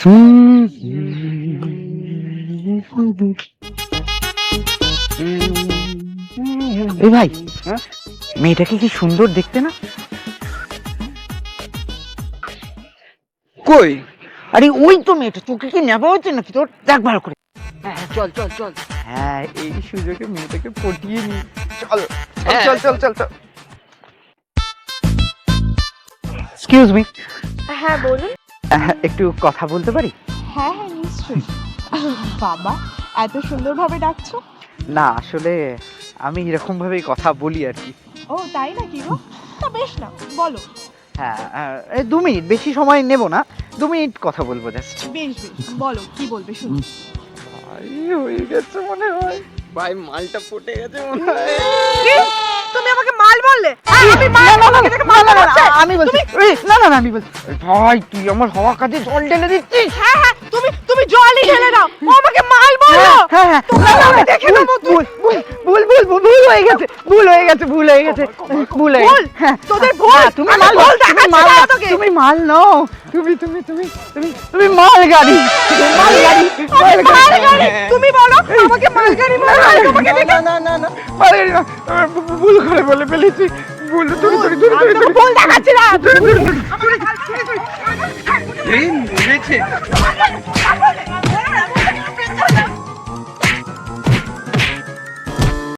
এই ভাই, মেয়েটাকে কি সুন্দর দেখতে না? কই? আরে ওই তো মেয়েটা, চোখে কি নেবা হচ্ছে নাকি তোর? দেখ ভালো করে। হ্যাঁ চল চল চল। হ্যাঁ, এই সুযোগে মেয়েটাকে পটিয়ে নি। চল হ্যাঁ। চল চল চল চল। এক্সকিউজ মি, হ্যাঁ বলুন। একটু কথা বলতে পারি? হ্যাঁ হ্যাঁ নিশ্চয়ই। বাবা, এত সুন্দরভাবে ডাকছো? না আসলে আমি এরকম ভাবেই কথা বলি আর কি। ও তাই নাকি গো? তা বেশ না, বলো। হ্যাঁ, এই 2 মিনিট, বেশি সময় নেব না, 2 মিনিট কথা বলবো জাস্ট। বেশ বেশ, বলো কি বলবে শুনি। ভাই হয়ে গেছে মনে হয়। ভাই মালটা ফুটে গেছে মনে হয়। কি? তুমি আমাকে মাল বললে? আমি মাল? না, না, না, আমাকে দেখে মাল না, না, মনে হচ্ছে? না, আমি বলছি, এই, না না না, আমি বলছি, ভাই তুই আমার হওয়া কাজে জল ঢেলে দিচ্ছিস। হ্যাঁ হ্যাঁ, তুমি জলই ঢেলে দাও। ও আমাকে মাল বললো। হ্যাঁ হ্যাঁ, তোমার না, না, আমি না, দেখে নেবো তুই। ভুল ভুল ভুল ভুল ভুল হয়ে গেছে, ভুল হয়ে গেছে, ভুল হয়ে গেছে, ভুল হয়ে ভুল? গেছে। হ্যাঁ, তোদের ভুল? হ্যাঁ, তুমি আমি মাল, ভুল তুমি দেখাচ্ছি মাল, না তোকে। তুমি মাল নও, তুমি মাল গাড়ি, মাল গাড়ি, মাল মাল গাড়ি। গাড়ি? তুমি বলো আমাকে মাল গাড়ি বলো? আমি তোমাকে দেখে না না না, মাল গাড়ি না, ভুল করে বলে ফেলেছি, ভুল, দূরে দূরে দূরে আমি তোকে ভুল দেখাচ্ছি না। এই মরেছে।